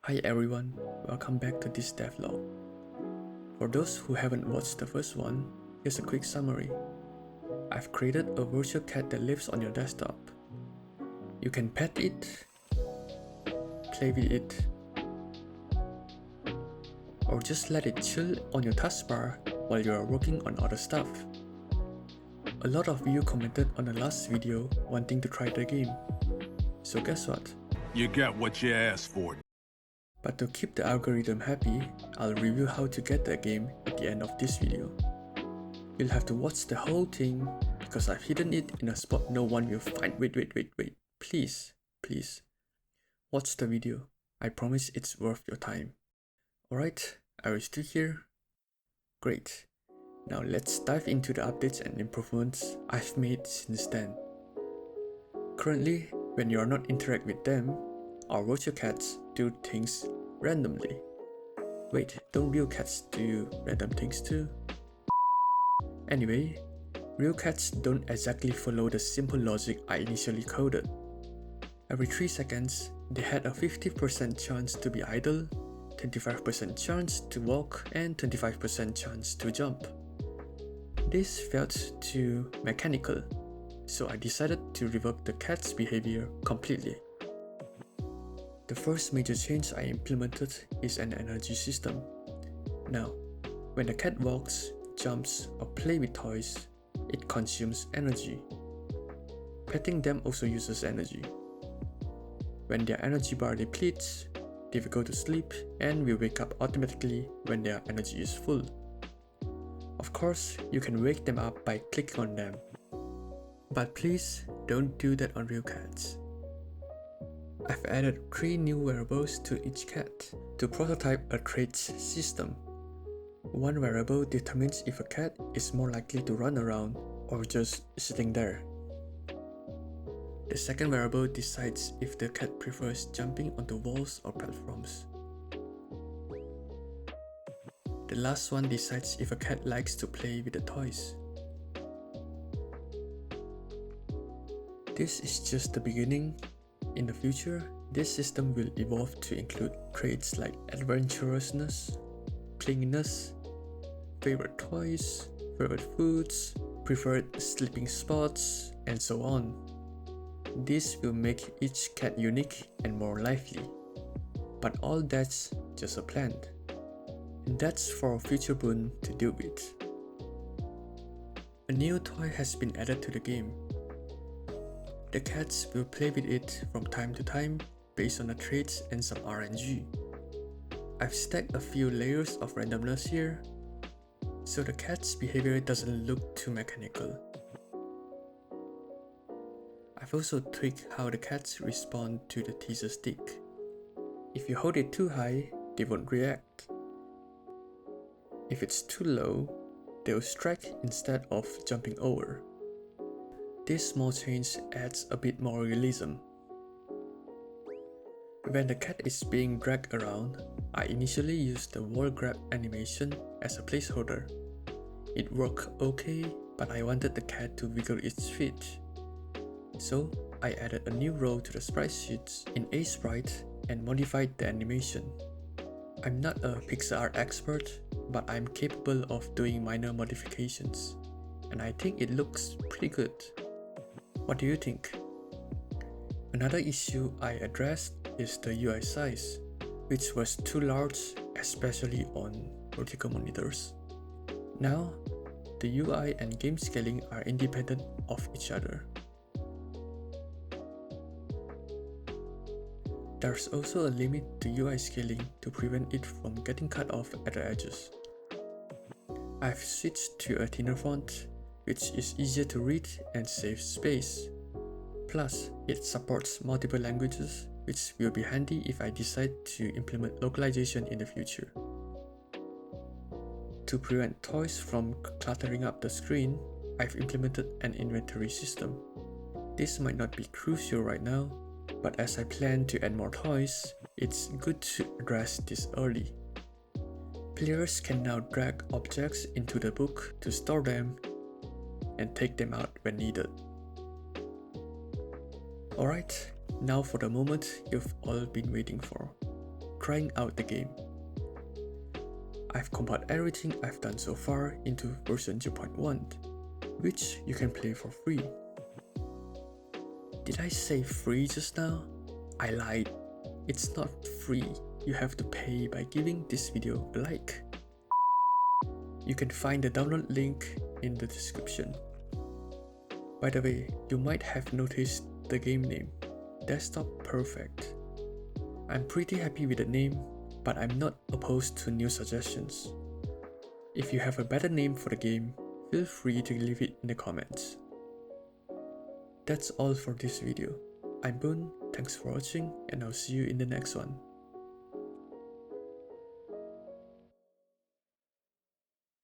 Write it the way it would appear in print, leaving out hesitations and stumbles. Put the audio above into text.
Hi everyone, welcome back to this devlog. For those who haven't watched the first one, here's a quick summary. I've created a virtual cat that lives on your desktop. You can pet it, play with it, or just let it chill on your taskbar while you are working on other stuff. A lot of you commented on the last video wanting to try the game. So guess what? You got what you asked for. But to keep the algorithm happy, I'll review how to get the game at the end of this video. You'll have to watch the whole thing because I've hidden it in a spot no one will find. Wait. Please. Watch the video. I promise it's worth your time. Alright, are you still here? Great. Now let's dive into the updates and improvements I've made since then. Currently, when you are not interact with them, our virtual cats do things randomly. Wait, don't real cats do random things too? Anyway, real cats don't exactly follow the simple logic I initially coded. Every 3 seconds, they had a 50% chance to be idle, 25% chance to walk, and 25% chance to jump. This felt too mechanical, so I decided to revoke the cat's behavior completely. The first major change I implemented is an energy system. Now, when the cat walks, jumps, or plays with toys, it consumes energy. Petting them also uses energy. When their energy bar depletes, they will go to sleep and will wake up automatically when their energy is full. Of course, you can wake them up by clicking on them. But please don't do that on real cats. I've added 3 new variables to each cat to prototype a traits system. One variable determines if a cat is more likely to run around or just sitting there. The second variable decides if the cat prefers jumping onto walls or platforms. The last one decides if a cat likes to play with the toys. This is just the beginning. In the future, this system will evolve to include traits like adventurousness, clinginess, favorite toys, favorite foods, preferred sleeping spots, and so on. This will make each cat unique and more lively. But all that's just a plan. And that's for a future Boon to deal with. A new toy has been added to the game. The cats will play with it from time to time based on the traits and some RNG. I've stacked a few layers of randomness here, so the cat's behavior doesn't look too mechanical. I've also tweaked how the cats respond to the teaser stick. If you hold it too high, they won't react. If it's too low, they'll strike instead of jumping over. This small change adds a bit more realism. When the cat is being dragged around, I initially used the wall grab animation as a placeholder. It worked okay, but I wanted the cat to wiggle its feet. So I added a new row to the sprite sheets in Sprite and modified the animation. I'm not a pixel art expert, but I'm capable of doing minor modifications, and I think it looks pretty good. What do you think? Another issue I addressed is the UI size, which was too large, especially on vertical monitors. Now, the UI and game scaling are independent of each other. There's also a limit to UI scaling to prevent it from getting cut off at the edges. I've switched to a thinner font, which is easier to read and saves space. Plus, it supports multiple languages, which will be handy if I decide to implement localization in the future. To prevent toys from cluttering up the screen, I've implemented an inventory system. This might not be crucial right now, but as I plan to add more toys, it's good to address this early. Players can now drag objects into the book to store them and take them out when needed. Alright, now for the moment you've all been waiting for. trying out the game. I've compiled everything I've done so far into version 0.1, which you can play for free. Did I say free just now? I lied. It's not free. You have to pay by giving this video a like. You can find the download link in the description. By the way, you might have noticed the game name, Desktop Perfect. I'm pretty happy with the name, but I'm not opposed to new suggestions. If you have a better name for the game, feel free to leave it in the comments. That's all for this video. I'm Boon, thanks for watching, and I'll see you in the next one.